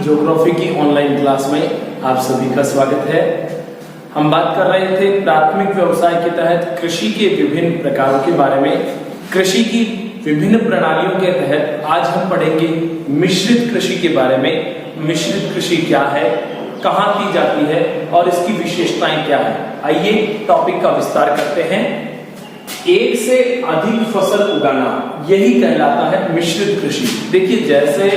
Geography की online class में आप सभी का स्वागत है। हम बात कर रहे थे प्राथमिक व्यवसाय के तहत कृषि के विभिन्न प्रकारों के बारे में। कृषि की विभिन्न प्रणालियों के तहत आज हम पढ़ेंगे मिश्रित कृषि के बारे में। मिश्रित कृषि क्या है, कहाँ की जाती है और इसकी विशेषताएं क्या है। आइए टॉपिक का विस्तार करते हैं। एक से अधिक फसल उगाना, यही कहलाता है मिश्रित कृषि। देखिए जैसे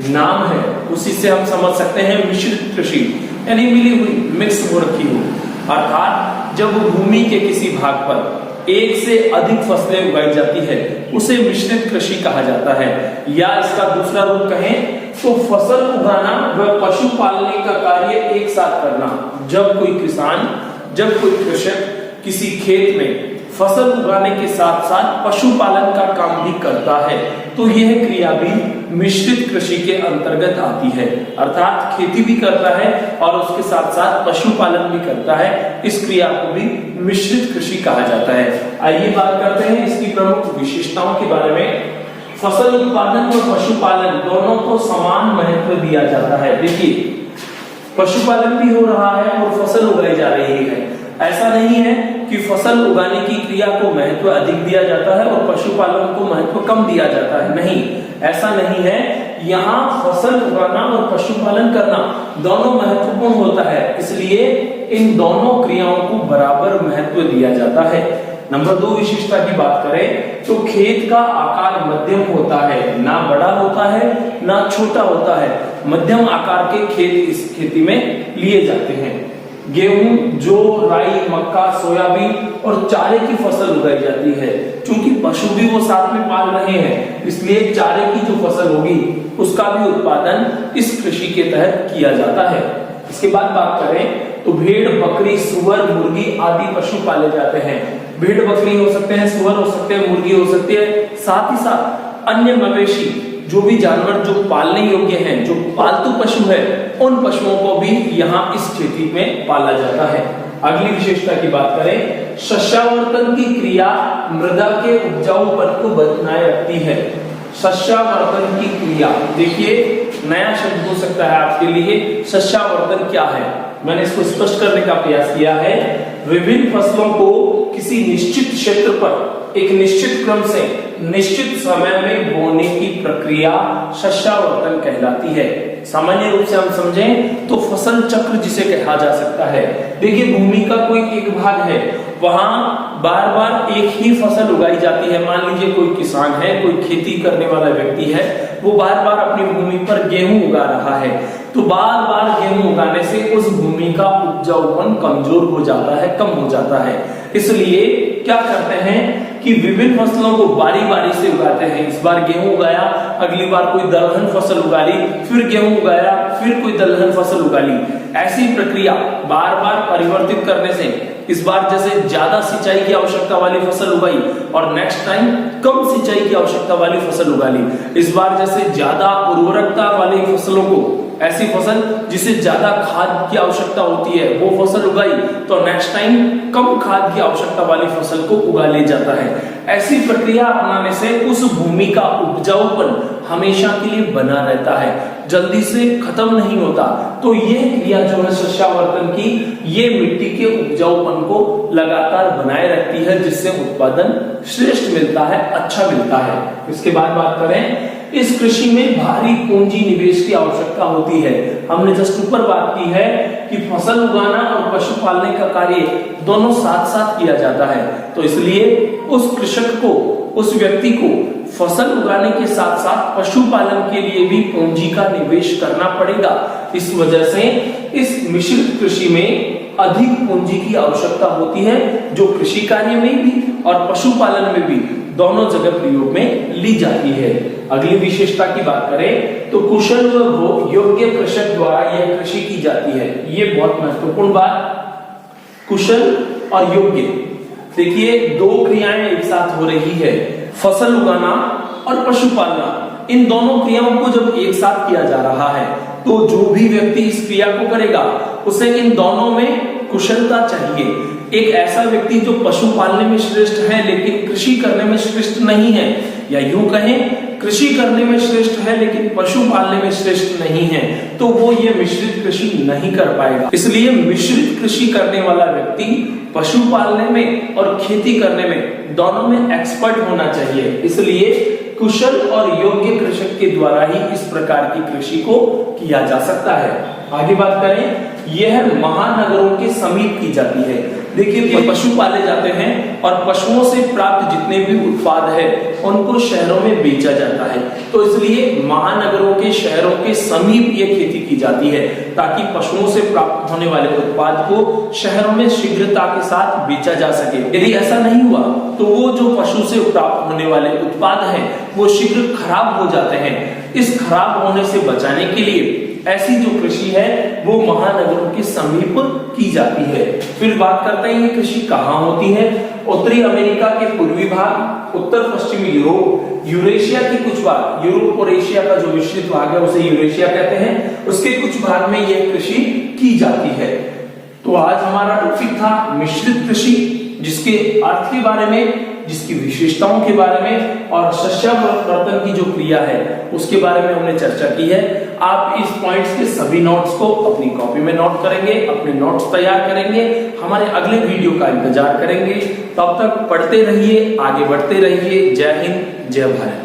नाम है उसी से हम समझ सकते हैं मिश्रित कृषि यानी मिली हुई, मिक्स हो रखी हो। अर्थात जब भूमि के किसी भाग पर एक से अधिक फसलें उगाई जाती है उसे मिश्रित कृषि कहा जाता है। या इसका दूसरा रूप कहें तो फसल उगाना व पशु पालने का कार्य एक साथ करना। जब कोई किसान, जब कोई कृषक किसी खेत में फसल उगाने के साथ साथ पशुपालन का काम भी करता है तो यह क्रिया भी मिश्रित कृषि के अंतर्गत आती है। अर्थात खेती भी करता है और उसके साथ साथ पशुपालन भी करता है। इस क्रिया को भी मिश्रित कृषि कहा जाता है। आइए बात करते हैं इसकी प्रमुख विशेषताओं के बारे में। फसल उत्पादन और पशुपालन दोनों को समान महत्व दिया जाता है। देखिए पशुपालन भी हो रहा है और फसल उगाई जा रही है। ऐसा नहीं है कि फसल उगाने की क्रिया को महत्व अधिक दिया जाता है और पशुपालन को महत्व कम दिया जाता है। नहीं, ऐसा नहीं है। यहाँ फसल उगाना और पशुपालन करना दोनों महत्वपूर्ण होता है, इसलिए इन दोनों क्रियाओं को बराबर महत्व दिया जाता है। नंबर 2 विशेषता की बात करें तो खेत का आकार मध्यम होता है, ना बड़ा होता है ना छोटा होता है। मध्यम आकार के खेत इस खेती में लिए जाते हैं। गेहूं, जौ, राई, मक्का, सोयाबीन और चारे की फसल उगाई जाती है। क्योंकि पशु भी वो साथ में पाल रहे हैं, इसलिए चारे की जो फसल होगी उसका भी उत्पादन इस कृषि के तहत किया जाता है। इसके बाद बात करें तो भेड़, बकरी, सुअर, मुर्गी आदि पशु पाले जाते हैं। भेड़ बकरी हो सकते हैं, सुअर हो सकते हैं, मुर्गी हो सकती है। साथ ही साथ अन्य मवेशी, जो भी जानवर जो पालने योग्य हैं, जो पालतू पशु है, उन पशुओं को भी यहाँ इस खेती में पाला जाता है। अगली विशेषता की बात करें, शस्यावर्तन की क्रिया मृदा के उपजाऊपन को बनाए रखती है। शस्यावर्तन की क्रिया, देखिए नया शब्द हो सकता है आपके लिए। शस्यावर्तन क्या है, मैंने इसको स्पष्ट करने का प्रयास किया है। विभिन्न फसलों को किसी निश्चित क्षेत्र पर एक निश्चित क्रम से निश्चित समय में बोने की प्रक्रिया शस्यावर्तन कहलाती है। सामान्य रूप से हम समझें तो फसल चक्र जिसे कहा जा सकता है। देखिए भूमि का कोई एक भाग है, वहां बार बार एक ही फसल उगाई जाती है। मान लीजिए कोई किसान है, कोई खेती करने वाला व्यक्ति है, वो बार बार अपनी भूमि पर गेहूं उगा रहा है, तो बार बार गेहूं उगाने से उस भूमि का उपजाऊपन कमजोर हो जाता है, कम हो जाता है। इसलिए क्या करते हैं कि विभिन्न फसलों को बारी बारी से उगाते हैं। इस बार गेहूं उगाया, अगली बार कोई दलहन फसल उगा ली, फिर गेहूं उगाया, फिर कोई दलहन फसल उगा ली। ऐसी प्रक्रिया बार बार परिवर्तित करने से इस बार जैसे ज्यादा सिंचाई की आवश्यकता वाली फसल उगाई और नेक्स्ट टाइम कम सिंचाई की आवश्यकता वाली फसल उगा ली। इस बार जैसे ज्यादा उर्वरकता वाली फसलों को, ऐसी फसल जिसे ज्यादा खाद की आवश्यकता होती है, वो फसल उगाई तो नेक्स्ट टाइम कम खाद की आवश्यकता वाली फसल को उगा ले जाता है। ऐसी प्रक्रिया अपनाने से उस भूमि का उपजाऊपन हमेशा के लिए बना रहता है, जल्दी से खत्म नहीं होता। तो ये क्रिया जो है शस्यावर्तन की, ये मिट्टी के उपजाऊपन को लगातार बनाए रखती है, जिससे उत्पादन श्रेष्ठ मिलता है, अच्छा मिलता है। इसके बाद बात करें, इस कृषि में भारी पूंजी निवेश की आवश्यकता होती है। हमने जस्ट ऊपर बात की है कि फसल उगाना और पशु पालने का कार्य दोनों साथ साथ किया जाता है, तो इसलिए उस कृषक को, उस व्यक्ति को फसल उगाने के साथ साथ पशुपालन के लिए भी पूंजी का निवेश करना पड़ेगा। इस वजह से इस मिश्रित कृषि में अधिक पूंजी की आवश्यकता होती है, जो कृषि कार्य में भी और पशुपालन में भी दोनों जगह प्रयोग में ली जाती है। अगली विशेषता की बात करें तो कुशल व योग्य कृषक द्वारा यह कृषि की जाती है। ये बहुत महत्वपूर्ण बात, कुशल और योग्य। देखिए दो क्रियाएं एक साथ हो रही है, फसल उगाना और पशुपालना। इन दोनों क्रियाओं को जब एक साथ किया जा रहा है तो जो भी व्यक्ति इस क्रिया को करेगा उसे इन दोनों में कुशलता चाहिए। एक ऐसा व्यक्ति जो पशु पालने में श्रेष्ठ है लेकिन कृषि करने में श्रेष्ठ नहीं है, या यूं कहें कृषि करने में श्रेष्ठ है लेकिन पशु पालने में श्रेष्ठ नहीं है, तो वो ये मिश्रित कृषि नहीं कर पाएगा। इसलिए मिश्रित कृषि करने वाला व्यक्ति पशु पालने में और खेती करने में दोनों में एक्सपर्ट होना चाहिए। इसलिए कुशल और योग्य कृषक के द्वारा ही इस प्रकार की कृषि को किया जा सकता है। आगे बात करें, यह महानगरों के समीप की जाती है। देखिए, पशु पाले जाते हैं और पशुओं से प्राप्त जितने भी उत्पाद है उनको शहरों में बेचा जाता है, तो इसलिए महानगरों के शहरों के समीप ये खेती की जाती है ताकि पशुओं से प्राप्त होने वाले उत्पाद को शहरों में शीघ्रता के साथ बेचा जा सके। यदि ऐसा नहीं हुआ तो वो जो पशु से प्राप्त होने वाले उत्पाद हैं वो शीघ्र खराब हो जाते हैं। इस खराब होने से बचाने के लिए ऐसी जो कृषि है वो महानगरों के समीप की जाती है। फिर बात करते हैं ये कृषि कहाँ होती है। उत्तरी अमेरिका के पूर्वी भाग, उत्तर पश्चिमी यूरोप, यूरेशिया के कुछ भाग, यूरोप और एशिया का जो मिश्रित भाग है उसे यूरेशिया कहते हैं, उसके कुछ भाग में यह कृषि की जाती है। तो आज हमारा टॉपिक था मिश्रित कृषि, जिसके अर्थ के बारे में, जिसकी विशेषताओं के बारे में और शस्यावर्तन की जो क्रिया है उसके बारे में हमने चर्चा की है। आप इस पॉइंट्स के सभी नोट्स को अपनी कॉपी में नोट करेंगे, अपने नोट्स तैयार करेंगे, हमारे अगले वीडियो का इंतजार करेंगे। तब तक पढ़ते रहिए, आगे बढ़ते रहिए। जय हिंद, जय भारत।